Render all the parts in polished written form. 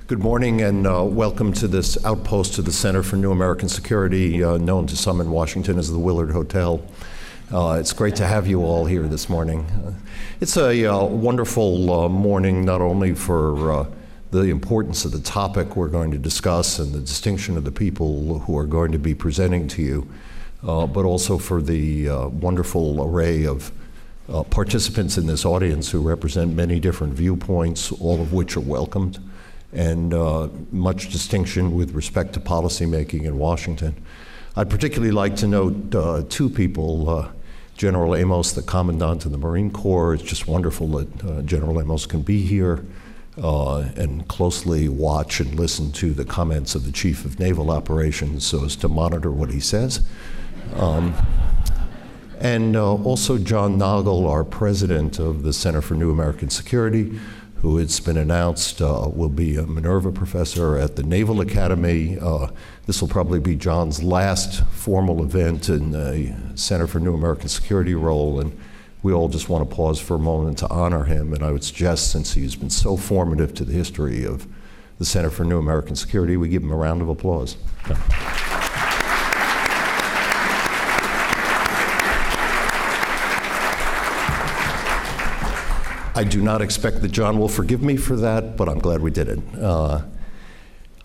Good morning and welcome to this outpost of the Center for New American Security, known to some in Washington as the Willard Hotel. It's great to have you all here this morning. It's a wonderful morning, not only for the importance of the topic we're going to discuss and the distinction of the people who are going to be presenting to you, but also for the wonderful array of participants in this audience who represent many different viewpoints, all of which are welcomed, and much distinction with respect to policymaking in Washington. I'd particularly like to note two people. General Amos, the Commandant of the Marine Corps. It's just wonderful that General Amos can be here and closely watch and listen to the comments of the Chief of Naval Operations so as to monitor what he says. And also John Nagel, our President of the Center for New American Security, who it's been announced will be a Minerva professor at the Naval Academy. This will probably be John's last formal event in the Center for New American Security role, and we all just want to pause for a moment to honor him. And I would suggest, since he's been so formative to the history of the Center for New American Security, we give him a round of applause. I do not expect that John will forgive me for that, but I'm glad we did it.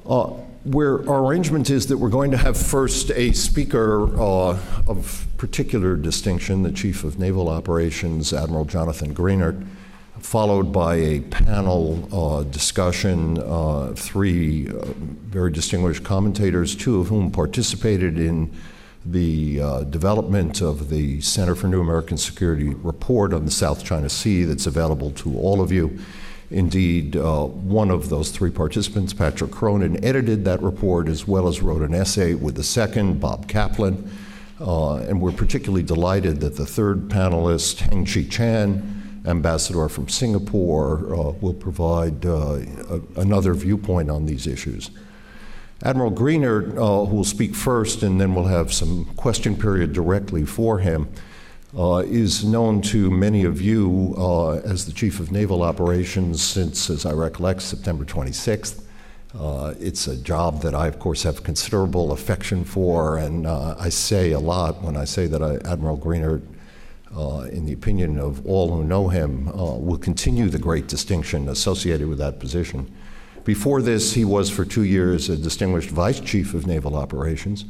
Our arrangement is that we're going to have first a speaker of particular distinction, the Chief of Naval Operations, Admiral Jonathan Greenert, followed by a panel discussion of three very distinguished commentators, two of whom participated in the development of the Center for New American Security report on the South China Sea that's available to all of you. Indeed, one of those three participants, Patrick Cronin, edited that report as well as wrote an essay with the second, Bob Kaplan. And we're particularly delighted that the third panelist, Heng-Chi Chan, ambassador from Singapore, will provide another viewpoint on these issues. Admiral Greenert, who will speak first, and then we'll have some question period directly for him, is known to many of you as the Chief of Naval Operations since, as I recollect, September 26th. It's a job that I, of course, have considerable affection for, and I say a lot when I say that Admiral Greenert, in the opinion of all who know him, will continue the great distinction associated with that position. Before this, he was for 2 years a distinguished Vice Chief of Naval Operations.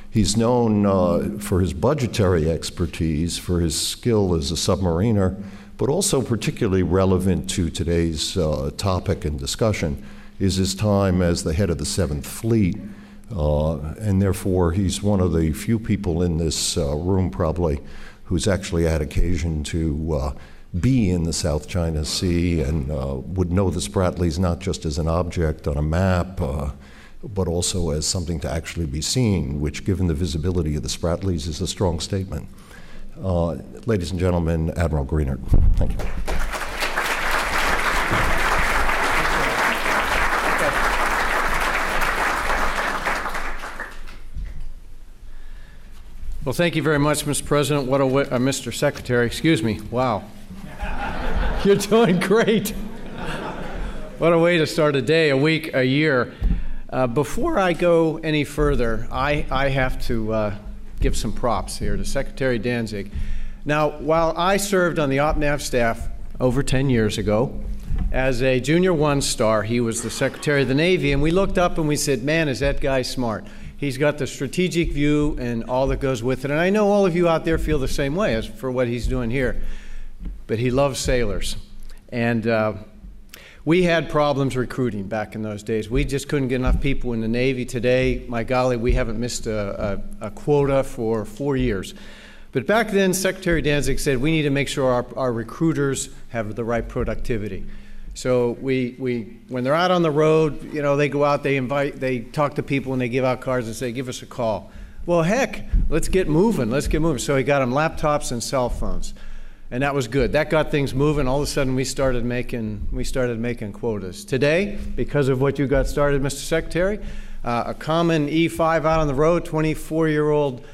He's known for his budgetary expertise, for his skill as a submariner, but also particularly relevant to today's topic and discussion is his time as the head of the 7th Fleet. And therefore, he's one of the few people in this room probably who's actually had occasion to be in the South China Sea and would know the Spratlys not just as an object on a map, but also as something to actually be seen, which, given the visibility of the Spratlys, is a strong statement. Ladies and gentlemen, Admiral Greenert. Thank you. Well, thank you very much, Mr. President. Mr. Secretary, excuse me. Wow. You're doing great. What a way to start a day, a week, a year. Before I go any further, I have to give some props here to Secretary Danzig. Now, while I served on the OpNav staff over 10 years ago, as a junior one-star, he was the Secretary of the Navy, and we looked up and we said, man, is that guy smart. He's got the strategic view and all that goes with it. And I know all of you out there feel the same way as for what he's doing here. But he loves sailors. And we had problems recruiting back in those days. We just couldn't get enough people in the Navy. Today, my golly, we haven't missed a quota for 4 years. But back then, Secretary Danzig said we need to make sure our recruiters have the right productivity. So when they're out on the road, you know, they go out, they talk to people, and they give out cards and say, give us a call. Well, heck, let's get moving. So he got them laptops and cell phones. And that was good. That got things moving. All of a sudden, we started making quotas. Today, because of what you got started, Mr. Secretary, a common E5 out on the road, 24-year-old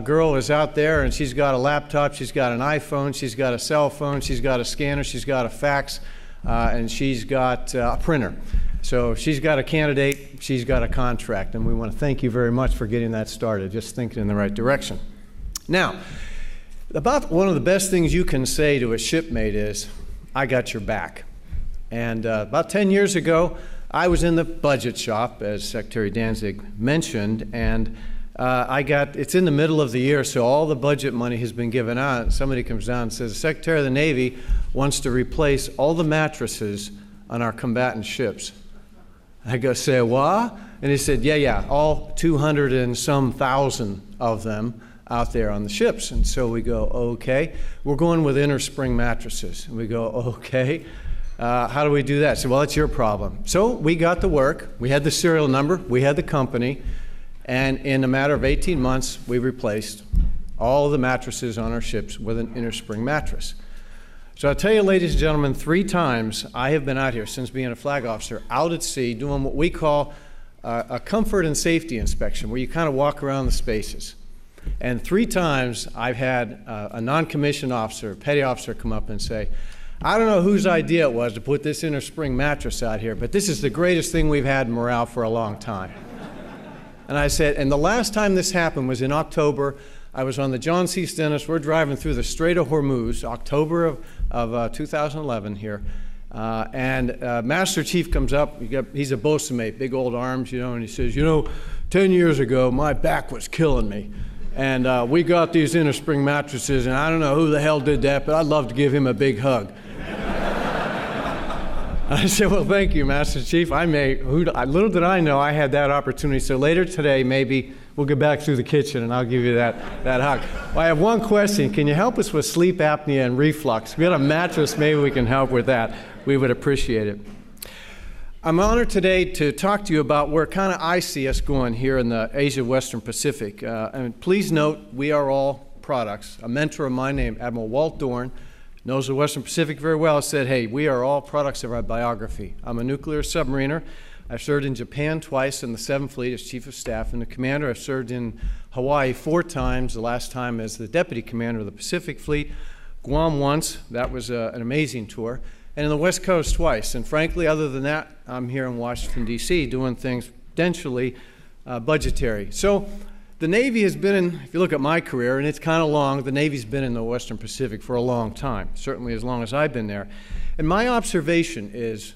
girl is out there, and she's got a laptop, she's got an iPhone, she's got a cell phone, she's got a scanner, she's got a fax, and she's got a printer. So she's got a candidate, she's got a contract, and we want to thank you very much for getting that started, just thinking in the right direction. Now, about one of the best things you can say to a shipmate is, I got your back. And about 10 years ago, I was in the budget shop, as Secretary Danzig mentioned, and it's in the middle of the year, so all the budget money has been given out. Somebody comes down and says, the Secretary of the Navy wants to replace all the mattresses on our combatant ships. I go, say, what? And he said, yeah, all 200 and some thousand of them out there on the ships. And so we go, okay, we're going with inner spring mattresses. And we go, okay, how do we do that? So, well, it's your problem. So we got to work. We had the serial number. We had the company. And in a matter of 18 months, we replaced all the mattresses on our ships with an inner spring mattress. So I'll tell you, ladies and gentlemen, 3 times I have been out here since being a flag officer, out at sea, doing what we call a comfort and safety inspection, where you kind of walk around the spaces. And 3 times I've had a non-commissioned officer, a petty officer, come up and say, I don't know whose idea it was to put this inner spring mattress out here, but this is the greatest thing we've had in morale for a long time. And I said, and the last time this happened was in October. I was on the John C. Stennis. We're driving through the Strait of Hormuz, October of 2011 here. And Master Chief comes up. He's a bosun mate, big old arms, and he says, 10 years ago, my back was killing me. And we got these inner spring mattresses, and I don't know who the hell did that, but I'd love to give him a big hug. I said, well, thank you, Master Chief. Little did I know I had that opportunity. So later today, maybe we'll get back through the kitchen and I'll give you that hug. Well, I have one question. Can you help us with sleep apnea and reflux? We got a mattress, maybe we can help with that. We would appreciate it. I'm honored today to talk to you about where kind of I see us going here in the Asia Western Pacific. And please note, we are all products. A mentor of mine named Admiral Walt Dorn knows the Western Pacific very well, said, hey, we are all products of our biography. I'm a nuclear submariner. I've served in Japan twice in the 7th Fleet as Chief of Staff and the Commander. I've served in Hawaii 4 times, the last time as the Deputy Commander of the Pacific Fleet. Guam once, that was an amazing tour. And in the West Coast twice. And frankly, other than that, I'm here in Washington, D.C. doing things potentially budgetary. So the Navy has been in, if you look at my career, and it's kind of long, the Navy's been in the Western Pacific for a long time, certainly as long as I've been there. And my observation is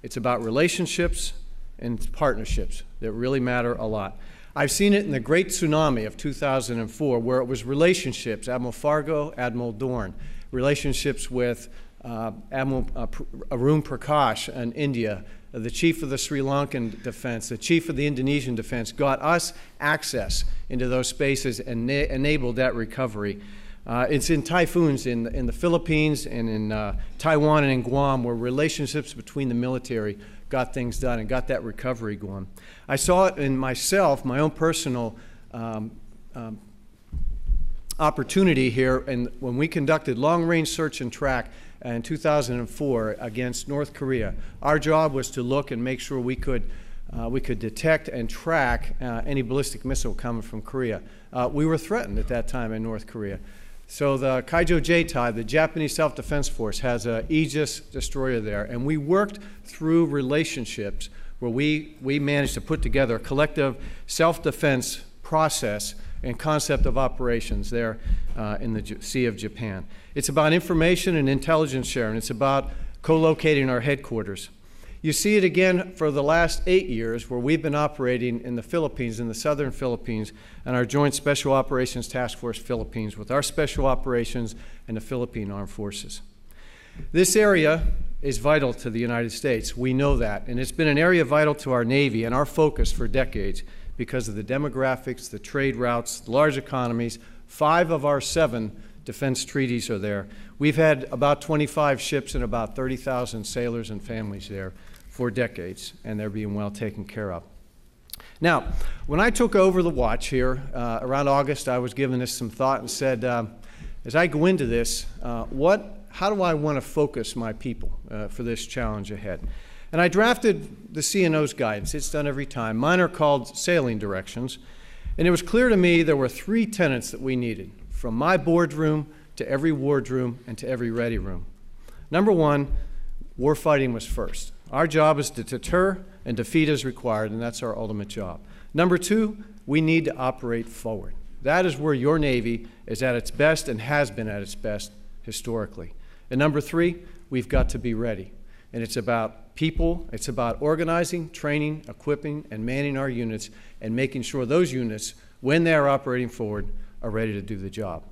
it's about relationships and partnerships that really matter a lot. I've seen it in the Great Tsunami of 2004, where it was relationships, Admiral Fargo, Admiral Dorn, relationships with Admiral Arun Prakash in India, the chief of the Sri Lankan defense, the chief of the Indonesian defense, got us access into those spaces and enabled that recovery. It's in typhoons in the Philippines and in Taiwan and in Guam, where relationships between the military got things done and got that recovery going. I saw it in myself, my own personal opportunity here, and when we conducted long-range search and track in 2004 against North Korea. Our job was to look and make sure we could detect and track any ballistic missile coming from Korea. We were threatened at that time in North Korea. So the Kaijo Jeitai, the Japanese Self-Defense Force, has an Aegis destroyer there, and we worked through relationships where we managed to put together a collective self-defense process and concept of operations there in the Sea of Japan. It's about information and intelligence sharing. It's about co-locating our headquarters. You see it again for the last 8 years, where we've been operating in the Philippines, in the southern Philippines, and our Joint Special Operations Task Force Philippines with our special operations and the Philippine Armed Forces. This area is vital to the United States. We know that, and it's been an area vital to our Navy and our focus for decades because of the demographics, the trade routes, the large economies. 5 of our 7 defense treaties are there. We've had about 25 ships and about 30,000 sailors and families there for decades, and they're being well taken care of. Now, when I took over the watch here around August, I was giving this some thought and said, as I go into this, how do I want to focus my people for this challenge ahead? And I drafted the CNO's guidance. It's done every time. Mine are called sailing directions. And it was clear to me there were 3 tenets that we needed, from my boardroom to every wardroom and to every ready room. Number 1, warfighting was first. Our job is to deter, and defeat is required, and that's our ultimate job. Number two, we need to operate forward. That is where your Navy is at its best and has been at its best historically. And number three, we've got to be ready. And it's about people, it's about organizing, training, equipping, and manning our units, and making sure those units, when they are operating forward, are ready to do the job.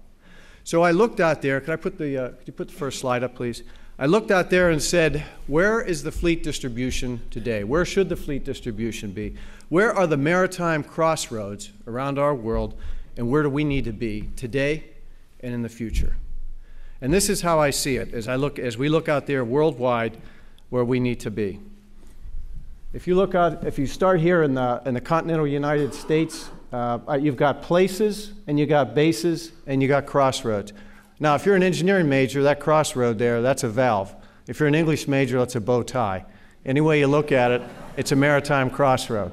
So I looked out there, could you put the first slide up, please? I looked out there and said, where is the fleet distribution today? Where should the fleet distribution be? Where are the maritime crossroads around our world, and where do we need to be today and in the future? And this is how I see it as we look out there worldwide where we need to be. If you start here in the continental United States, you've got places, and you got bases, and you got crossroads. Now, if you're an engineering major, that crossroad there, that's a valve. If you're an English major, that's a bow tie. Any way you look at it, it's a maritime crossroad.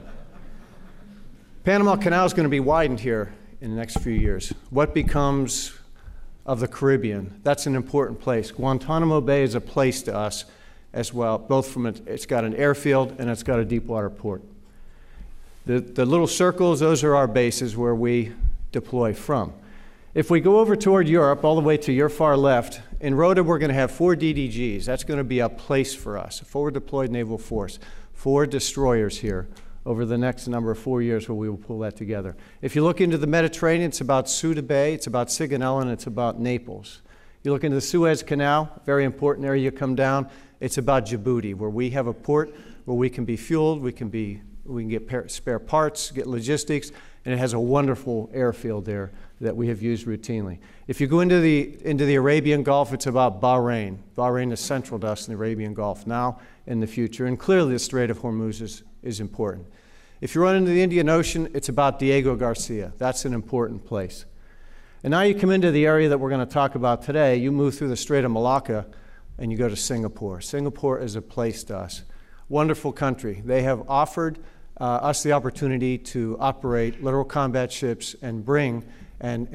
Panama Canal is going to be widened here in the next few years. What becomes of the Caribbean? That's an important place. Guantanamo Bay is a place to us as well, both from it's got an airfield and it's got a deep water port. The little circles, those are our bases where we deploy from. If we go over toward Europe, all the way to your far left, in Rota we're going to have 4 DDGs. That's going to be a place for us, a forward deployed naval force. 4 destroyers here over the next number of 4 years where we will pull that together. If you look into the Mediterranean, it's about Ceuta Bay, it's about Sigonella, and it's about Naples. You look into the Suez Canal, very important area you come down, it's about Djibouti, where we have a port where we can be fueled, we can get spare parts, get logistics, and it has a wonderful airfield there that we have used routinely. If you go into the Arabian Gulf, it's about Bahrain. Bahrain is central to us in the Arabian Gulf now and the future, and clearly the Strait of Hormuz is important. If you run into the Indian Ocean, it's about Diego Garcia. That's an important place. And now you come into the area that we're going to talk about today. You move through the Strait of Malacca, and you go to Singapore. Singapore is a place to us. Wonderful country. They have offered us the opportunity to operate littoral combat ships and bring and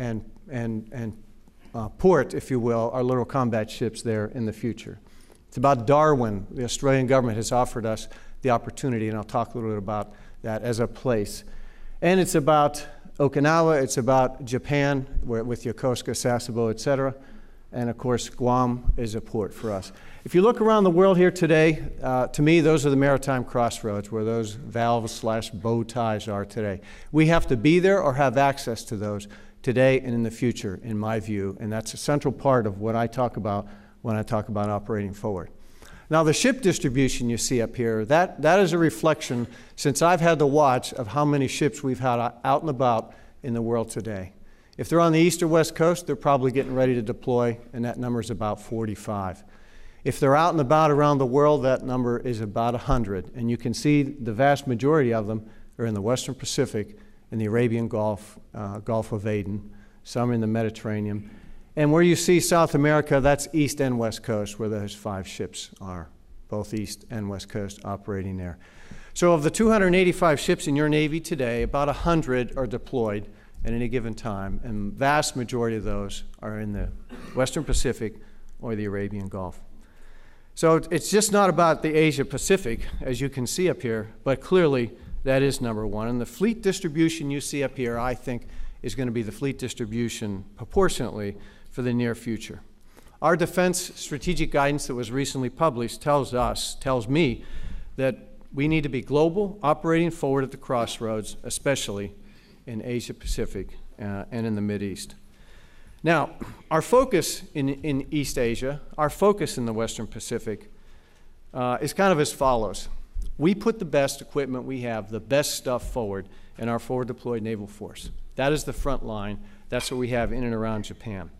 port, if you will, our littoral combat ships there in the future. It's about Darwin. The Australian government has offered us the opportunity, and I'll talk a little bit about that as a place. And it's about Okinawa, it's about Japan, with Yokosuka, Sasebo, et cetera. And of course, Guam is a port for us. If you look around the world here today, to me, those are the maritime crossroads where those valves/bow ties are today. We have to be there or have access to those today and in the future, in my view, and that's a central part of what I talk about when I talk about operating forward. Now, the ship distribution you see up here, that is a reflection, since I've had the watch, of how many ships we've had out and about in the world today. If they're on the east or west coast, they're probably getting ready to deploy, and that number is about 45. If they're out and about around the world, that number is about 100. And you can see the vast majority of them are in the Western Pacific, in the Arabian Gulf, Gulf of Aden, some in the Mediterranean. And where you see South America, that's east and west coast, where those 5 ships are, both east and west coast operating there. So of the 285 ships in your Navy today, about 100 are deployed at any given time, and the vast majority of those are in the Western Pacific or the Arabian Gulf. So it's just not about the Asia Pacific, as you can see up here, but clearly that is number one. And the fleet distribution you see up here, I think, is going to be the fleet distribution proportionately for the near future. Our defense strategic guidance that was recently published tells me that we need to be global, operating forward at the crossroads, especially in Asia Pacific and in the Mideast. Now, our focus in East Asia, our focus in the Western Pacific is kind of as follows. We put the best equipment we have, the best stuff forward in our forward deployed naval force. That is the front line. That's what we have in and around Japan.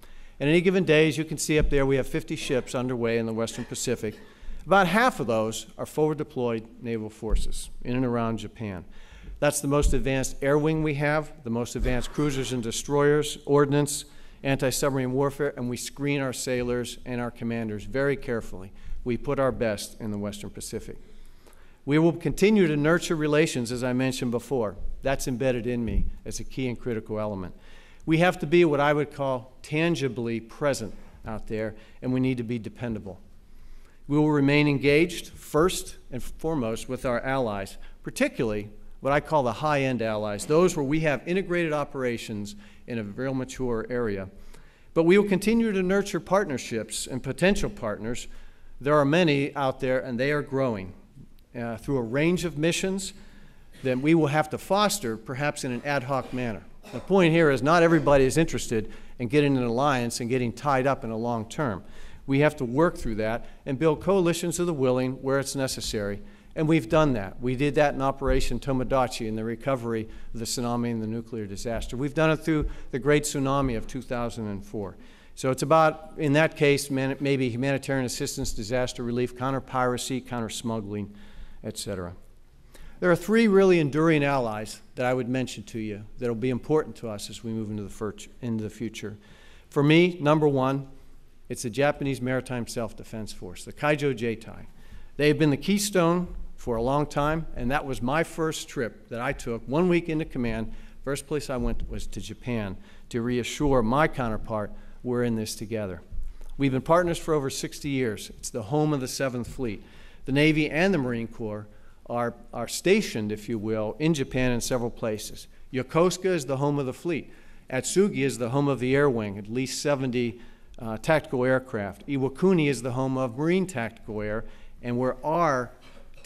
And any given day, as you can see up there, we have 50 ships underway in the Western Pacific. About half of those are forward deployed naval forces in and around Japan. That's the most advanced air wing we have, the most advanced cruisers and destroyers, ordnance, anti-submarine warfare, and we screen our sailors and our commanders very carefully. We put our best in the Western Pacific. We will continue to nurture relations, as I mentioned before. That's embedded in me as a key and critical element. We have to be what I would call tangibly present out there, and we need to be dependable. We will remain engaged, first and foremost with our allies, particularly what I call the high-end allies, those where we have integrated operations in a real mature area. But we will continue to nurture partnerships and potential partners. There are many out there, and they are growing through a range of missions that we will have to foster, perhaps in an ad hoc manner. The point here is not everybody is interested in getting an alliance and getting tied up in a long term. We have to work through that and build coalitions of the willing where it's necessary, and we've done that. We did that in Operation Tomodachi in the recovery of the tsunami and the nuclear disaster. We've done it through the Great Tsunami of 2004. So it's about, in that case, maybe humanitarian assistance, disaster relief, counter-piracy, counter-smuggling, etc. There are three really enduring allies that I would mention to you that will be important to us as we move into the future. For me, number one, it's the Japanese Maritime Self-Defense Force, the Kaijo Jeitai. They've been the keystone for a long time, and that was my first trip that I took 1 week into command. First place I went was to Japan to reassure my counterpart we're in this together. We've been partners for over 60 years. It's the home of the 7th Fleet. The Navy and the Marine Corps are stationed, if you will, in Japan in several places. Yokosuka is the home of the fleet. Atsugi is the home of the air wing, at least 70 tactical aircraft. Iwakuni is the home of Marine Tactical Air, and where our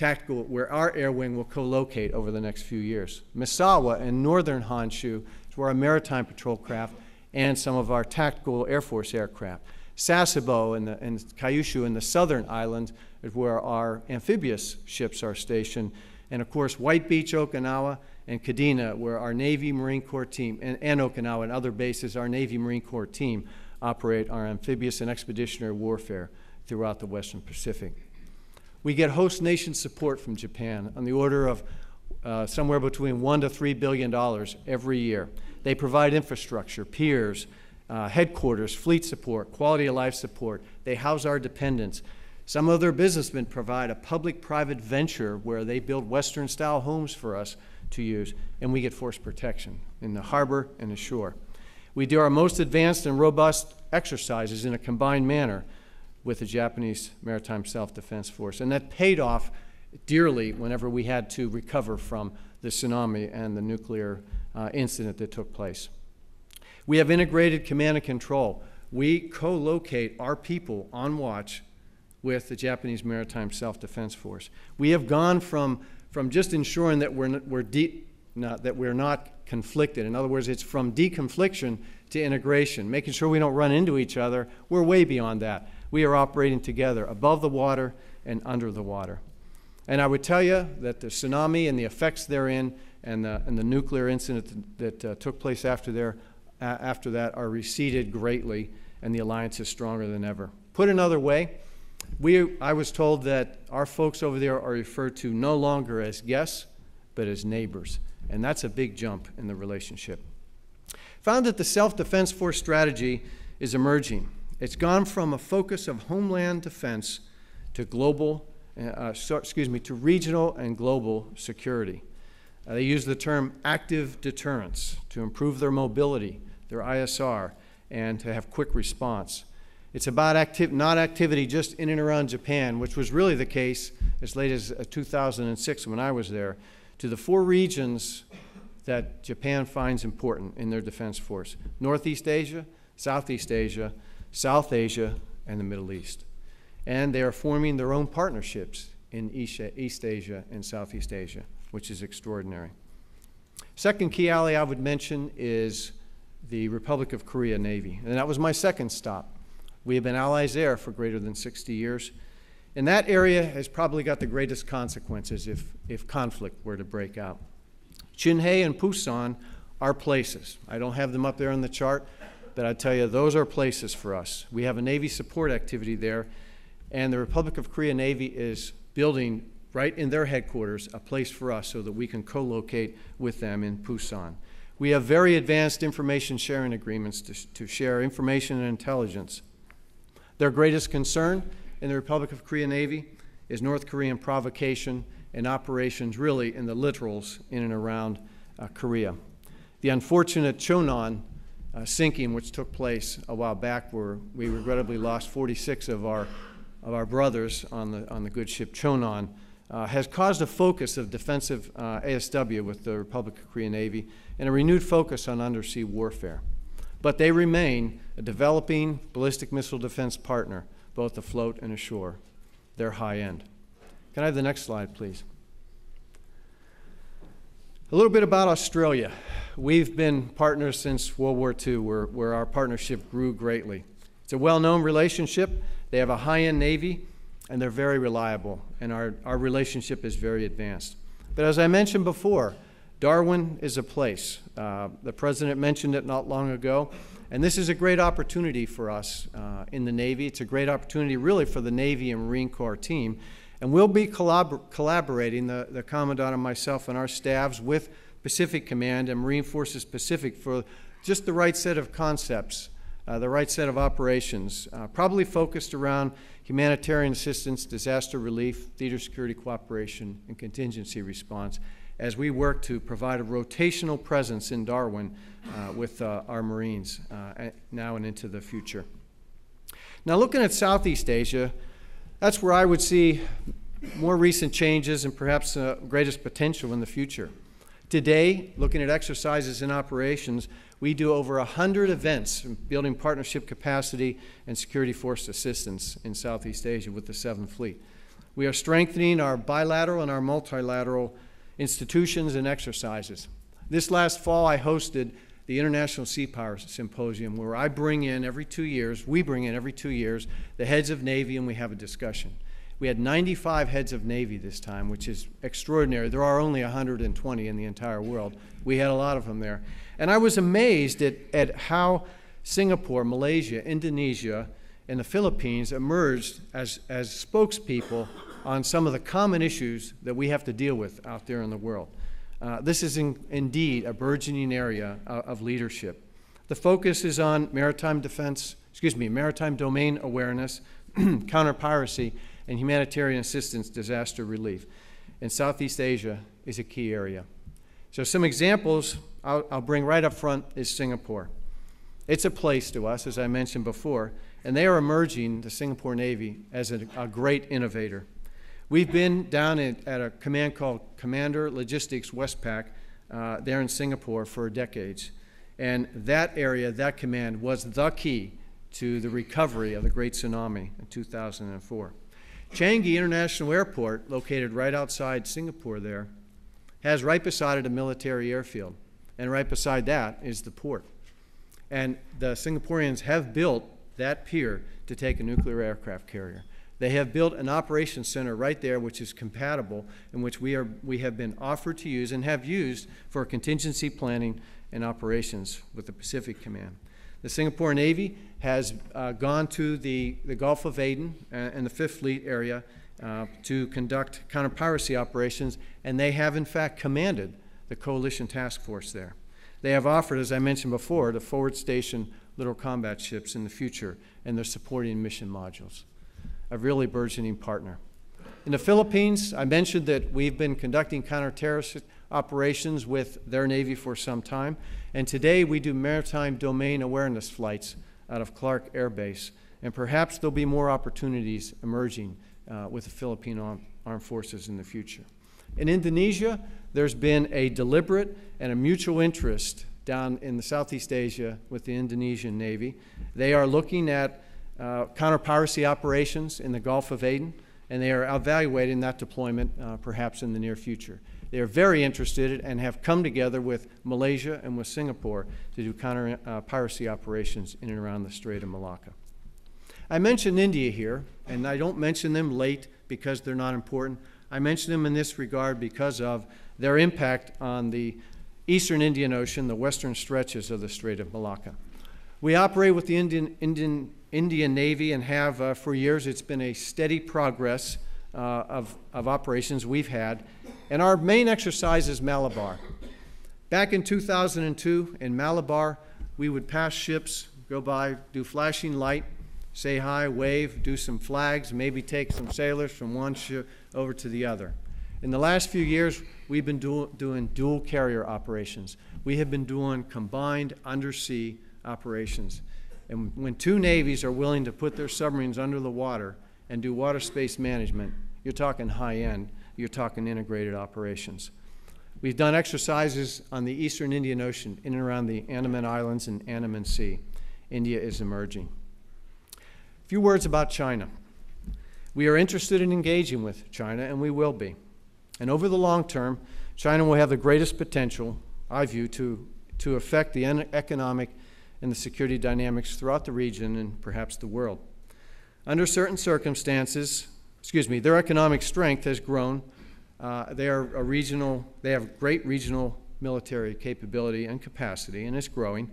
air wing will co-locate over the next few years. Misawa in northern Honshu is where our maritime patrol craft and some of our tactical Air Force aircraft. Sasebo and Kyushu in the southern islands is where our amphibious ships are stationed. And of course, White Beach, Okinawa, and Kadena, where our Navy Marine Corps team, and Okinawa and other bases, our Navy Marine Corps team operate our amphibious and expeditionary warfare throughout the Western Pacific. We get host nation support from Japan on the order of somewhere between $1 to $3 billion every year. They provide infrastructure, piers, headquarters, fleet support, quality of life support. They house our dependents. Some of their businessmen provide a public-private venture where they build Western-style homes for us to use, and we get force protection in the harbor and the shore. We do our most advanced and robust exercises in a combined manner with the Japanese Maritime Self-Defense Force, and that paid off dearly whenever we had to recover from the tsunami and the nuclear incident that took place. We have integrated command and control. We co-locate our people on watch with the Japanese Maritime Self-Defense Force. We have gone from just ensuring that we're not conflicted. In other words, it's from deconfliction to integration, making sure we don't run into each other. We're way beyond that. We are operating together above the water and under the water. And I would tell you that the tsunami and the effects therein and the nuclear incident that took place after that are receded greatly, and the alliance is stronger than ever. Put another way, I was told that our folks over there are referred to no longer as guests, but as neighbors, and that's a big jump in the relationship. Found that the Self-Defense Force strategy is emerging. It's gone from a focus of homeland defense to to regional and global security. They use the term active deterrence to improve their mobility, their ISR, and to have quick response. It's about not activity just in and around Japan, which was really the case as late as 2006 when I was there, to the 4 regions that Japan finds important in their defense force: Northeast Asia, Southeast Asia, South Asia, and the Middle East. And they are forming their own partnerships in East Asia and Southeast Asia, which is extraordinary. Second key ally I would mention is the Republic of Korea Navy, and that was my second stop. We have been allies there for greater than 60 years, and that area has probably got the greatest consequences if conflict were to break out. Chinhae and Pusan are places. I don't have them up there on the chart, but I tell you, those are places for us. We have a Navy support activity there, and the Republic of Korea Navy is building right in their headquarters a place for us so that we can co-locate with them in Pusan. We have very advanced information sharing agreements to share information and intelligence. Their greatest concern in the Republic of Korea Navy is North Korean provocation and operations really in the littorals in and around Korea. The unfortunate Chonan sinking, which took place a while back, where we regrettably lost 46 of our of our brothers on the good ship Chonon has caused a focus of defensive ASW with the Republic of Korea Navy and a renewed focus on undersea warfare. But they remain a developing ballistic missile defense partner, both afloat and ashore. They're high end. Can I have the next slide, please? A little bit about Australia. We've been partners since World War II, where our partnership grew greatly. It's a well-known relationship. They have a high-end Navy, and they're very reliable, and our relationship is very advanced. But as I mentioned before, Darwin is a place. The President mentioned it not long ago, and this is a great opportunity for us in the Navy. It's a great opportunity really for the Navy and Marine Corps team, and we'll be collaborating, the Commandant and myself and our staffs, with Pacific Command and Marine Forces Pacific for just the right set of concepts, the right set of operations, probably focused around humanitarian assistance, disaster relief, theater security cooperation, and contingency response, as we work to provide a rotational presence in Darwin with our Marines now and into the future. Now, looking at Southeast Asia, that's where I would see more recent changes and perhaps greatest potential in the future. Today, looking at exercises and operations, we do over 100 events building partnership capacity and security force assistance in Southeast Asia with the 7th Fleet. We are strengthening our bilateral and our multilateral institutions and exercises. This last fall, I hosted the International Sea Power Symposium, where I bring in every 2 years, we bring in every 2 years, the heads of Navy, and we have a discussion. We had 95 heads of Navy this time, which is extraordinary. There are only 120 in the entire world. We had a lot of them there. And I was amazed at how Singapore, Malaysia, Indonesia, and the Philippines emerged as spokespeople on some of the common issues that we have to deal with out there in the world. This is indeed a burgeoning area of leadership. The focus is on maritime domain awareness, counter-piracy, and humanitarian assistance, disaster relief. And Southeast Asia is a key area. So some examples I'll bring right up front is Singapore. It's a place to us, as I mentioned before, and they are emerging, the Singapore Navy, as a great innovator. We've been down at a command called Commander Logistics Westpac there in Singapore for decades. And that area, that command, was the key to the recovery of the Great Tsunami in 2004. Changi International Airport, located right outside Singapore there, has right beside it a military airfield. And right beside that is the port. And the Singaporeans have built that pier to take a nuclear aircraft carrier. They have built an operations center right there, which is compatible, in which we have been offered to use and have used for contingency planning and operations with the Pacific Command. The Singapore Navy has gone to the Gulf of Aden and the 5th Fleet area to conduct counter-piracy operations, and they have in fact commanded the coalition task force there. They have offered, as I mentioned before, to forward station little combat ships in the future and their supporting mission modules. A really burgeoning partner. In the Philippines, I mentioned that we've been conducting counter-terrorist operations with their Navy for some time, and today we do maritime domain awareness flights out of Clark Air Base, and perhaps there'll be more opportunities emerging with the Philippine Armed Forces in the future. In Indonesia, there's been a deliberate and a mutual interest down in the Southeast Asia with the Indonesian Navy. They are looking at counter-piracy operations in the Gulf of Aden, and they are evaluating that deployment perhaps in the near future. They are very interested and have come together with Malaysia and with Singapore to do counter-piracy operations in and around the Strait of Malacca. I mentioned India here, and I don't mention them late because they're not important. I mention them in this regard because of their impact on the eastern Indian Ocean, the western stretches of the Strait of Malacca. We operate with the Indian Navy and have for years. It's been a steady progress of operations we've had. And our main exercise is Malabar. Back in 2002 in Malabar, we would pass ships, go by, do flashing light, say hi, wave, do some flags, maybe take some sailors from one ship over to the other. In the last few years, we've been doing dual carrier operations. We have been doing combined undersea operations. And when two navies are willing to put their submarines under the water and do water space management, you're talking high-end, you're talking integrated operations. We've done exercises on the Eastern Indian Ocean, in and around the Andaman Islands and Andaman Sea. India is emerging. A few words about China. We are interested in engaging with China, and we will be. And over the long term, China will have the greatest potential, I view, to affect the economic and the security dynamics throughout the region and perhaps the world. Under certain circumstances, their economic strength has grown. They have great regional military capability and capacity, and it's growing.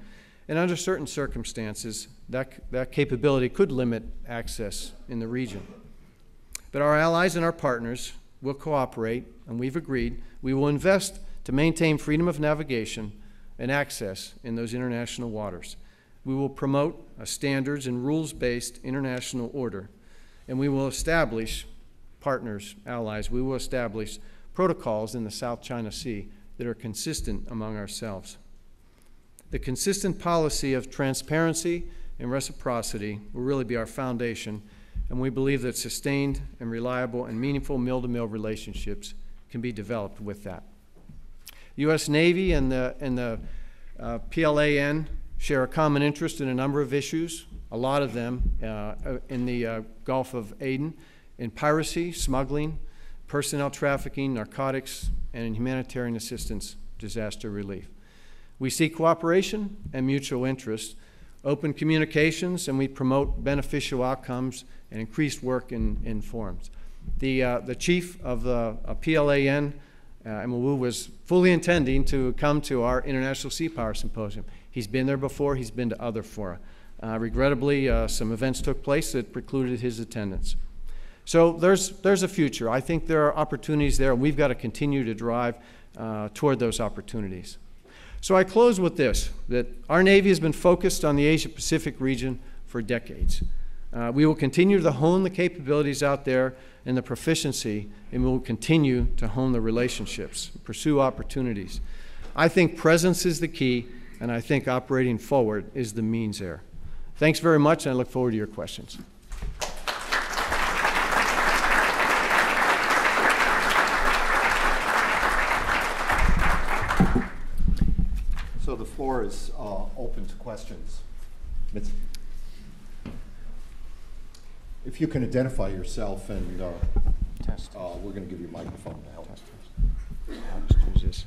And under certain circumstances, that capability could limit access in the region. But our allies and our partners will cooperate, and we've agreed we will invest to maintain freedom of navigation and access in those international waters. We will promote a standards and rules-based international order, and we will establish partners, allies, we will establish protocols in the South China Sea that are consistent among ourselves. The consistent policy of transparency and reciprocity will really be our foundation, and we believe that sustained and reliable and meaningful mill-to-mill relationships can be developed with that. The U.S. Navy and the PLAN share a common interest in a number of issues, a lot of them in the Gulf of Aden, in piracy, smuggling, personnel trafficking, narcotics, and in humanitarian assistance, disaster relief. We seek cooperation and mutual interest, open communications, and we promote beneficial outcomes and increased work in forums. The chief of the PLAN, Emil, was fully intending to come to our International Sea Power Symposium. He's been there before. He's been to other fora. Regrettably, some events took place that precluded his attendance. So there's a future. I think there are opportunities there, and we've got to continue to drive toward those opportunities. So I close with this, that our Navy has been focused on the Asia-Pacific region for decades. We will continue to hone the capabilities out there and the proficiency, and we will continue to hone the relationships, pursue opportunities. I think presence is the key, and I think operating forward is the means there. Thanks very much, and I look forward to your questions. So the floor is open to questions. If you can identify yourself, and we're going to give you a microphone to help. I'll just use this.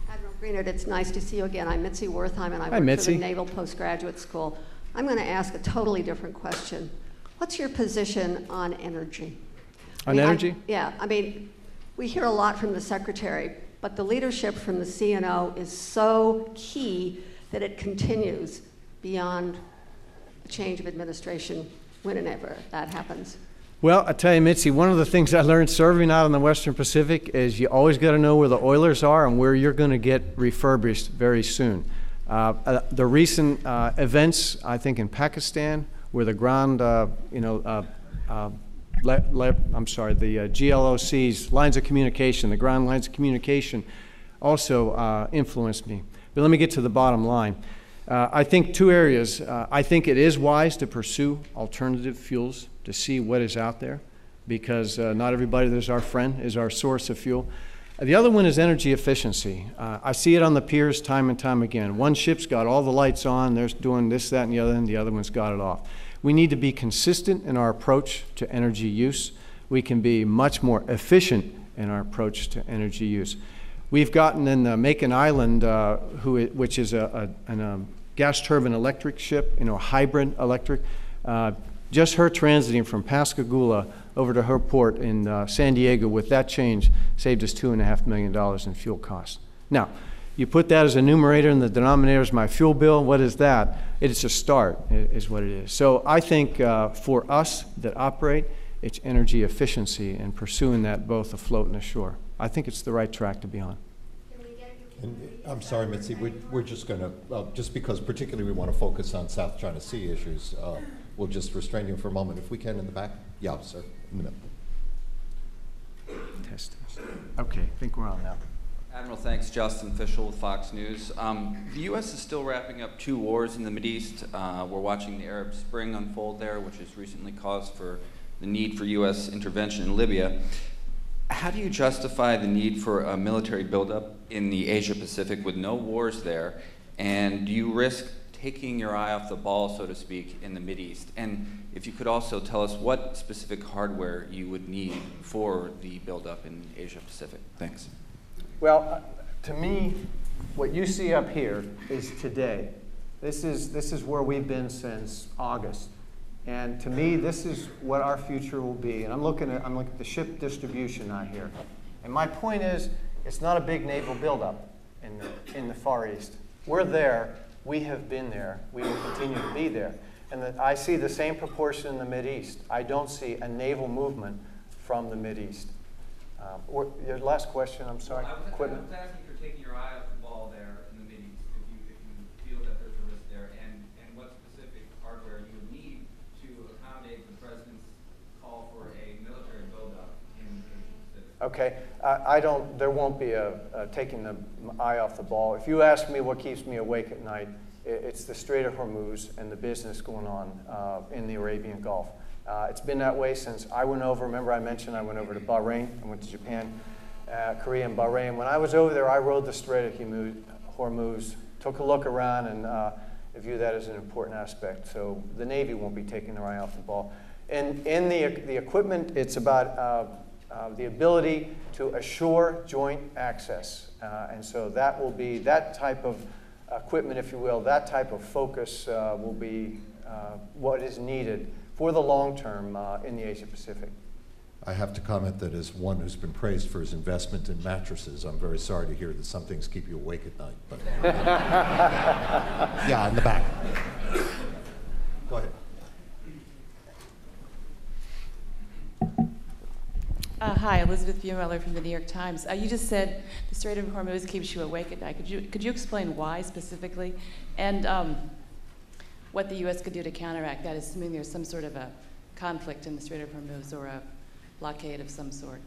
Admiral Greenert, it's nice to see you again. I'm Mitzi Wertheim, and I work for the Naval Postgraduate School. I'm going to ask a totally different question. What's your position on energy? On energy? Yeah. I mean, we hear a lot from the Secretary, but the leadership from the CNO is so key that it continues beyond a change of administration whenever that happens. Well, I tell you, Mitzi, one of the things I learned serving out in the Western Pacific is you always got to know where the oilers are and where you're going to get refurbished very soon. The recent events, I think, in Pakistan, where the ground, the GLOCs, lines of communication, the ground lines of communication, also influenced me. But let me get to the bottom line. I think two areas. I think it is wise to pursue alternative fuels to see what is out there, because not everybody that's our friend is our source of fuel. The other one is energy efficiency. I see it on the piers time and time again. One ship's got all the lights on, they're doing this, that, and the other one's got it off. We need to be consistent in our approach to energy use. We can be much more efficient in our approach to energy use. We've gotten in the Macon Island, which is a gas turbine electric ship, hybrid electric. Just her transiting from Pascagoula over to her port in San Diego with that change saved us $2.5 million in fuel costs. Now, you put that as a numerator and the denominator is my fuel bill. What is that? It's a start, is what it is. So I think for us that operate, it's energy efficiency and pursuing that both afloat and ashore. I think it's the right track to be on. And I'm sorry, Mitzi, we're just going to, just because particularly we want to focus on South China Sea issues, we'll just restrain you for a moment, if we can, in the back. Yeah, sir, in the middle. Test. Okay, I think we're on now. Admiral, thanks. Justin Fischel with Fox News. The U.S. is still wrapping up 2 wars in the Mideast. We're watching the Arab Spring unfold there, which has recently caused for the need for U.S. intervention in Libya. How do you justify the need for a military buildup in the Asia-Pacific with no wars there? And do you risk taking your eye off the ball, so to speak, in the Mideast? And if you could also tell us what specific hardware you would need for the buildup in Asia-Pacific. Thanks. Well, to me, what you see up here is today. This is where we've been since August. And to me, this is what our future will be. And I'm looking at the ship distribution out here. And my point is, it's not a big naval buildup in the Far East. We're there. We have been there. We will continue to be there. And I see the same proportion in the Mideast. I don't see a naval movement from the Mideast. Your last question, I'm sorry. Well, Equipment. I was asking for taking your eye off the ball there in the Mideast, if you feel that there's a risk there, and what specific hardware you would need to accommodate the President's call for a military buildup in Asia-Pacific. Okay, there won't be a taking the eye off the ball. If you ask me what keeps me awake at night, it's the Strait of Hormuz and the business going on in the Arabian Gulf. It's been that way since I went over. Remember I mentioned I went over to Bahrain. I went to Japan, Korea, and Bahrain. When I was over there, I rode the Strait of Hormuz, took a look around, and I view that as an important aspect. So the Navy won't be taking their eye off the ball. And in the equipment, it's about the ability to assure joint access. And so that will be that type of equipment, if you will, that type of focus will be what is needed for the long term in the Asia-Pacific. I have to comment that as one who's been praised for his investment in mattresses, I'm very sorry to hear that some things keep you awake at night. But yeah, in the back. Go ahead. Hi, Elizabeth Bueller from the New York Times. You just said the Strait of Hormuz keeps you awake at night. Could you explain why specifically? And what the U.S. could do to counteract that, assuming there's some sort of a conflict in the Strait of Hormuz or a blockade of some sort?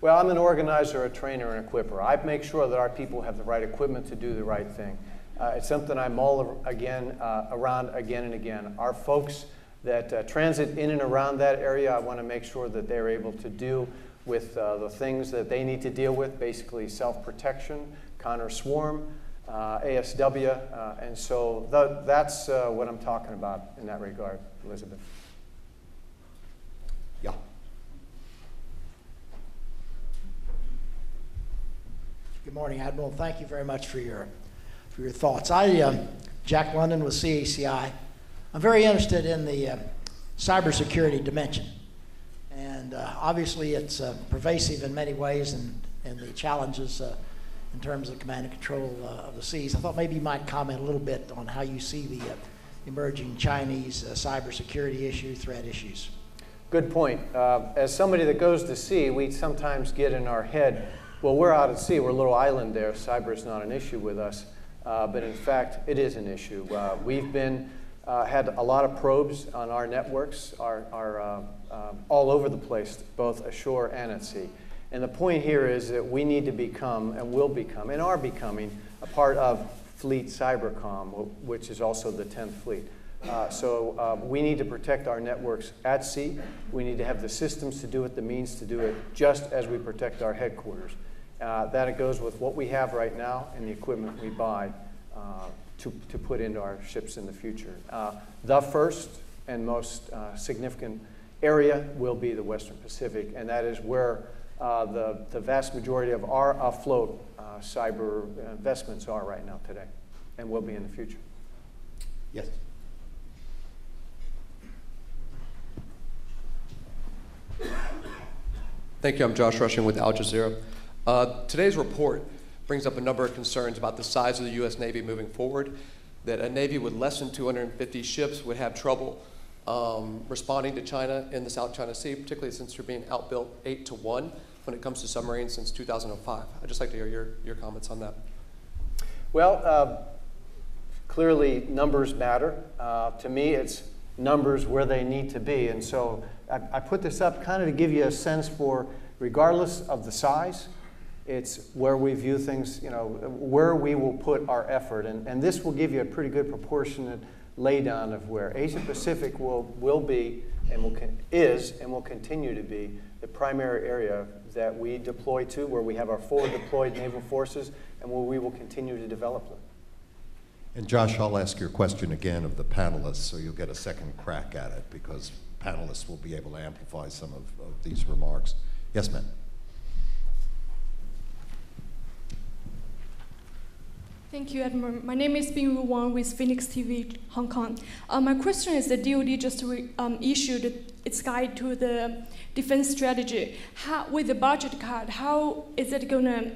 Well, I'm an organizer, a trainer, and equipper. I make sure that our people have the right equipment to do the right thing. It's something I'm all around again and again. Our folks that transit in and around that area, I want to make sure that they're able to deal with the things that they need to deal with, basically self-protection, counter-swarm, ASW, and so that's what I'm talking about in that regard, Elizabeth. Yeah. Good morning, Admiral. Thank you very much for your thoughts. Jack London with CACI. I'm very interested in the cybersecurity dimension, and obviously it's pervasive in many ways, and the challenges in terms of command and control of the seas. I thought maybe you might comment a little bit on how you see the emerging Chinese cybersecurity issue, threat issues. Good point. As somebody that goes to sea, we sometimes get in our head, well, we're out at sea, we're a little island there, cyber is not an issue with us, but in fact, it is an issue. We've had a lot of probes on our networks, all over the place, both ashore and at sea. And the point here is that we need to become, and will become, and are becoming, a part of Fleet Cybercom, which is also the 10th Fleet. So we need to protect our networks at sea. We need to have the systems to do it, the means to do it, just as we protect our headquarters. That it goes with what we have right now and the equipment we buy to put into our ships in the future. The first and most significant area will be the Western Pacific, and that is where the vast majority of our afloat cyber investments are right now today, and will be in the future. Yes. Thank you. I'm Josh Rushing with Al Jazeera. Today's report brings up a number of concerns about the size of the U.S. Navy moving forward, that a Navy with less than 250 ships would have trouble responding to China in the South China Sea, particularly since you're being outbuilt 8-1 when it comes to submarines since 2005. I'd just like to hear your comments on that. Well, clearly numbers matter. To me, it's numbers where they need to be. And so I put this up kind of to give you a sense for, regardless of the size, It's where we view things, where we will put our effort. And this will give you a pretty good proportionate laydown of where Asia Pacific will be and will continue to be the primary area that we deploy to, where we have our forward deployed naval forces, and where we will continue to develop them. And Josh, I'll ask your question again of the panelists, so you'll get a second crack at it, because panelists will be able to amplify some of these remarks. Yes, ma'am. Thank you, Admiral. My name is Bingru Wang with Phoenix TV, Hong Kong. My question is, the DoD just issued its guide to the defense strategy. With the budget cut, how is it going to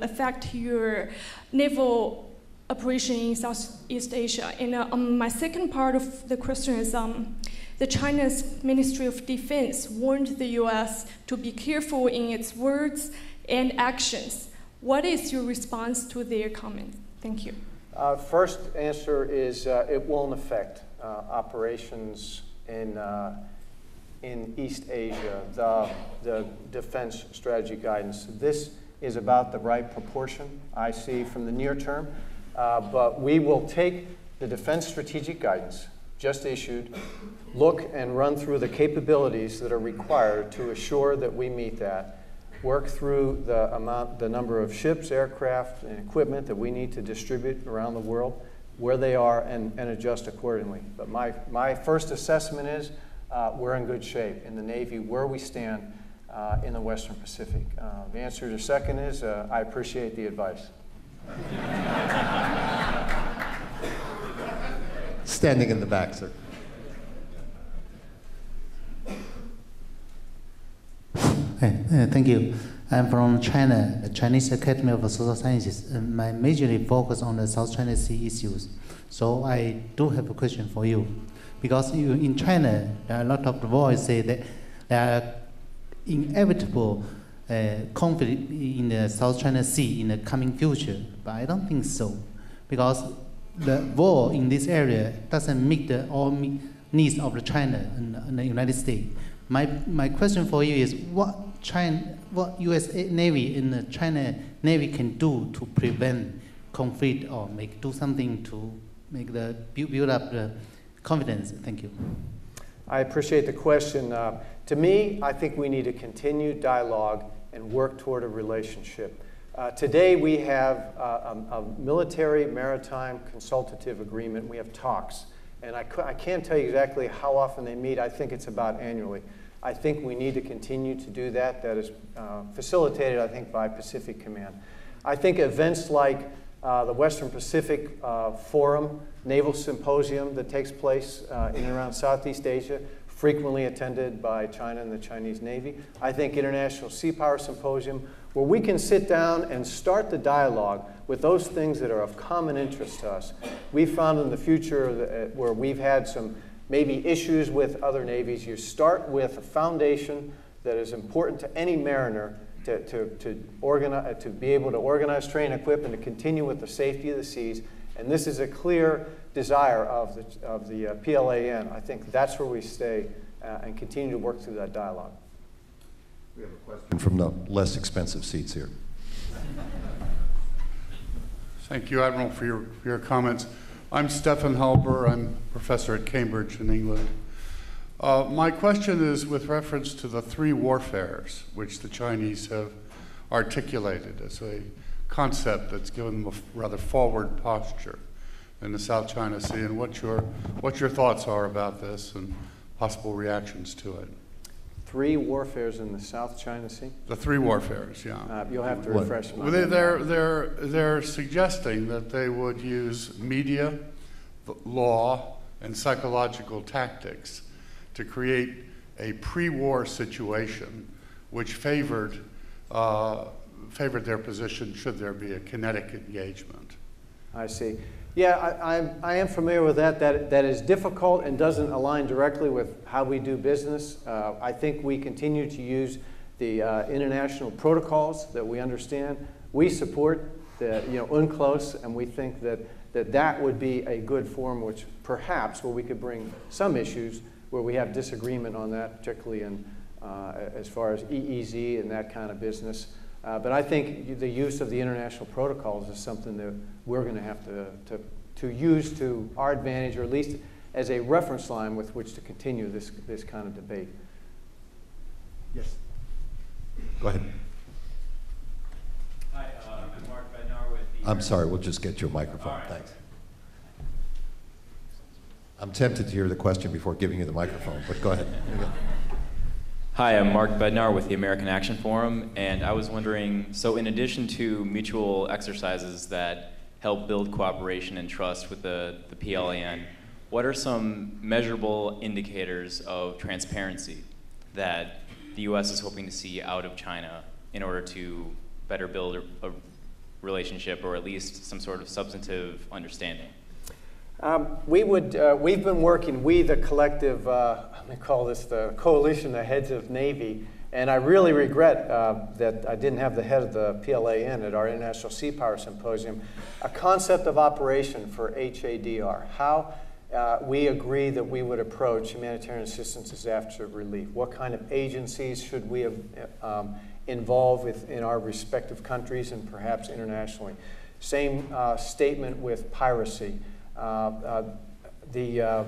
affect your naval operation in Southeast Asia? And my second part of the question is, the China's Ministry of Defense warned the U.S. to be careful in its words and actions. What is your response to their comments? Thank you. First answer is it won't affect operations in East Asia, the defense strategy guidance. This is about the right proportion, I see, from the near term. But we will take the defense strategic guidance just issued, look and run through the capabilities that are required to assure that we meet that, work through the number of ships, aircraft, and equipment that we need to distribute around the world, where they are, and adjust accordingly. But my first assessment is we're in good shape in the Navy, where we stand in the Western Pacific. The answer to the second is I appreciate the advice. Standing in the back, sir. Thank you. I'm from China, Chinese Academy of Social Sciences. My majorly focus on the South China Sea issues. So I do have a question for you. Because in China, there are a lot of voices say that there are inevitable conflict in the South China Sea in the coming future. But I don't think so. Because the war in this area doesn't meet all needs of China and the United States. My question for you is, what U.S. Navy and the China Navy can do to prevent conflict or do something to make build up the confidence? Thank you. I appreciate the question. To me, I think we need to continue dialogue and work toward a relationship. Today we have a military maritime consultative agreement. We have talks. And I can't tell you exactly how often they meet. I think it's about annually. I think we need to continue to do that. That is facilitated, I think, by Pacific Command. I think events like the Western Pacific Forum, Naval Symposium that takes place in and around Southeast Asia, frequently attended by China and the Chinese Navy. I think International Sea Power Symposium, where we can sit down and start the dialogue with those things that are of common interest to us. We've found in the future where we've had some maybe issues with other navies, you start with a foundation that is important to any mariner to be able to organize, train, equip, and to continue with the safety of the seas. And this is a clear desire of the PLAN. I think that's where we stay and continue to work through that dialogue. We have a question from the less expensive seats here. Thank you, Admiral, for your comments. I'm Stefan Halber. I'm a professor at Cambridge in England. My question is with reference to the three warfares, which the Chinese have articulated as a concept that's given them a rather forward posture in the South China Sea, and what your thoughts are about this and possible reactions to it. Three warfares in the South China Sea? The three warfares, yeah. You'll have to refresh me. They're suggesting that they would use media, law, and psychological tactics to create a pre-war situation which favored their position should there be a kinetic engagement. I see. Yeah, I am familiar with that. That is difficult and doesn't align directly with how we do business. I think we continue to use the international protocols that we understand. We support the UNCLOS, and we think that would be a good forum, which perhaps where we could bring some issues where we have disagreement on that, particularly in as far as EEZ and that kind of business. But I think the use of the international protocols is something that we're going to have to use to our advantage, or at least as a reference line with which to continue this kind of debate. Yes. Go ahead. Hi, I'm Mark Bednar with the... I'm sorry, we'll just get you a microphone. Right. Thanks. I'm tempted to hear the question before giving you the microphone, but go ahead. Hi, I'm Mark Bednar with the American Action Forum, and I was wondering, so in addition to mutual exercises that help build cooperation and trust with the PLAN, what are some measurable indicators of transparency that the U.S. is hoping to see out of China in order to better build a relationship, or at least some sort of substantive understanding? We've been working, the collective, I'm going to call this the coalition of heads of Navy, and I really regret that I didn't have the head of the PLAN at our International Sea Power Symposium, a concept of operation for HADR, how we agree that we would approach humanitarian assistance disaster relief. What kind of agencies should we involve in our respective countries and perhaps internationally? Same statement with piracy. The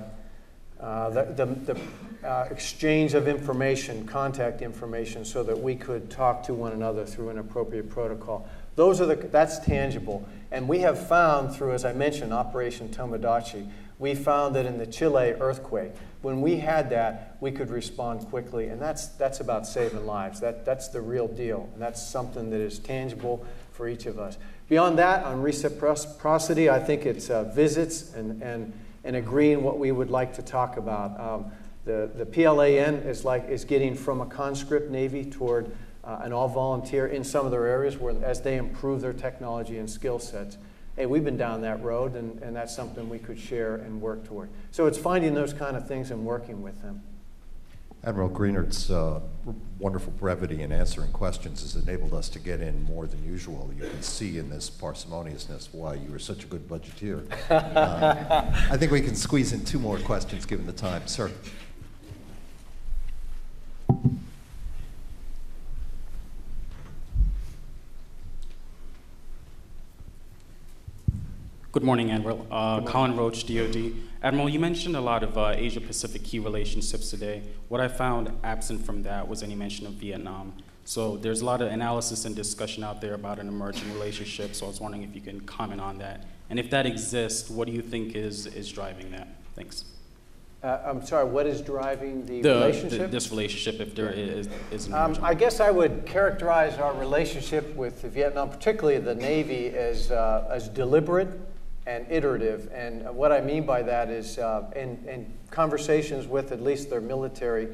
exchange of information, contact information, so that we could talk to one another through an appropriate protocol. That's tangible. And we have found through, as I mentioned, Operation Tomodachi, we found that in the Chile earthquake, when we had that, we could respond quickly, and that's about saving lives. That's the real deal, and that's something that is tangible for each of us. Beyond that, on reciprocity, I think it's visits and agreeing what we would like to talk about. The PLAN is getting from a conscript Navy toward an all-volunteer in some of their areas where, as they improve their technology and skill sets. Hey, we've been down that road, and that's something we could share and work toward. So it's finding those kind of things and working with them. Admiral Greenert's wonderful brevity in answering questions has enabled us to get in more than usual. You can see in this parsimoniousness why you were such a good budgeteer. I think we can squeeze in 2 more questions given the time. Sir. Good morning, Admiral. Colin Roach, DOD. Admiral, you mentioned a lot of Asia-Pacific key relationships today. What I found absent from that was any mention of Vietnam. So there's a lot of analysis and discussion out there about an emerging relationship, so I was wondering if you can comment on that. And if that exists, what do you think is driving that? Thanks. I'm sorry, what is driving the relationship? This relationship, if there is an emerging. I guess I would characterize our relationship with Vietnam, particularly the Navy, as deliberate and iterative. And what I mean by that is in conversations with at least their military,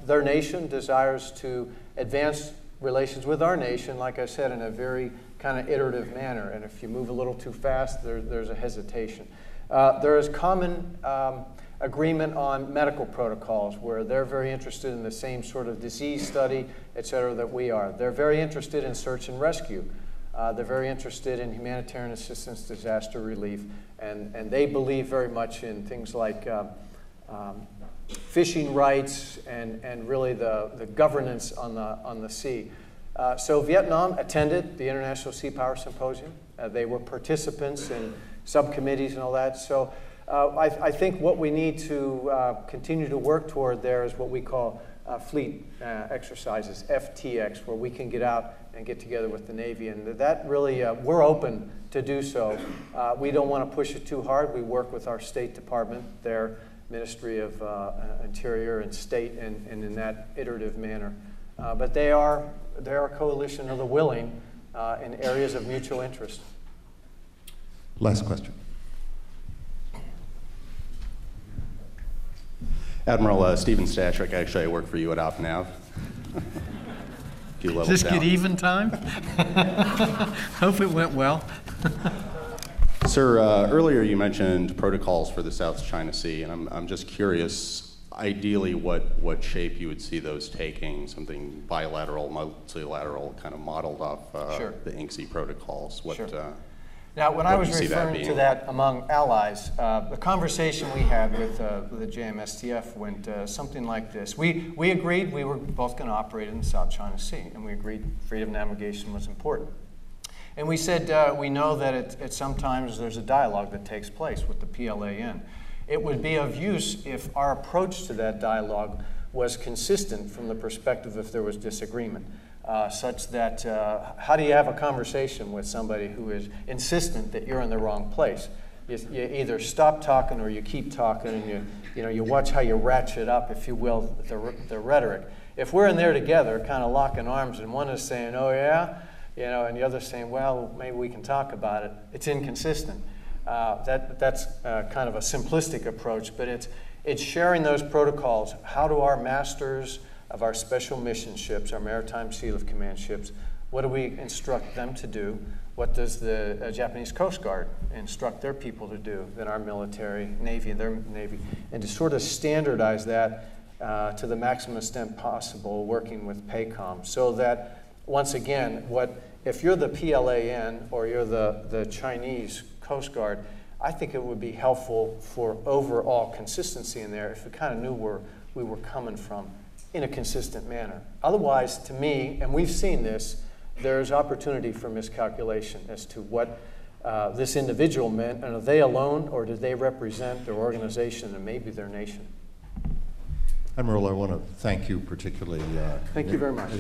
their nation desires to advance relations with our nation, like I said, in a very kind of iterative manner. And if you move a little too fast, there's a hesitation. There is common agreement on medical protocols, where they're very interested in the same sort of disease study, et cetera, that we are. They're very interested in search and rescue. They're very interested in humanitarian assistance, disaster relief, and they believe very much in things like fishing rights and really the governance on the sea. So Vietnam attended the International Sea Power Symposium. They were participants in subcommittees and all that. So I think what we need to continue to work toward there is what we call fleet exercises, FTX, where we can get out and get together with the Navy. And that really, we're open to do so. We don't want to push it too hard. We work with our State Department, their Ministry of Interior and State, and in that iterative manner. But they're a coalition of the willing in areas of mutual interest. Last question. Admiral Stephen Stashwick, actually I work for you at OpNav. Does this get even time? Hope it went well. Sir, earlier you mentioned protocols for the South China Sea, and I'm just curious, ideally what shape you would see those taking, something bilateral, multilateral, kind of modeled off Sure. the INCSE protocols. Sure. Now, when I was you see that referring being? to that among allies, the conversation we had with the JMSTF went something like this. We agreed we were both going to operate in the South China Sea, and we agreed freedom of navigation was important. And we said we know that at sometimes there's a dialogue that takes place with the PLAN. It would be of use if our approach to that dialogue was consistent from the perspective if there was disagreement, such that how do you have a conversation with somebody who is insistent that you're in the wrong place? You either stop talking or you keep talking, and you watch how you ratchet up, if you will, the rhetoric. If we're in there together, kind of locking arms, and one is saying, "Oh yeah," and the other saying, "Well, maybe we can talk about it," it's inconsistent. That's kind of a simplistic approach, but it's sharing those protocols. How do our masters of our special mission ships, our Maritime Sea Lift Command ships, what do we instruct them to do? What does the Japanese Coast Guard instruct their people to do? Then our military, Navy, and their Navy. And to sort of standardize that to the maximum extent possible, working with PACOM, so that, once again, if you're the PLAN or you're the Chinese Coast Guard, I think it would be helpful for overall consistency in there if we kind of knew where we were coming from in a consistent manner. Otherwise, to me, and we've seen this, there's opportunity for miscalculation as to what this individual meant, and are they alone or do they represent their organization and maybe their nation? Admiral, I want to thank you particularly. Thank you very much.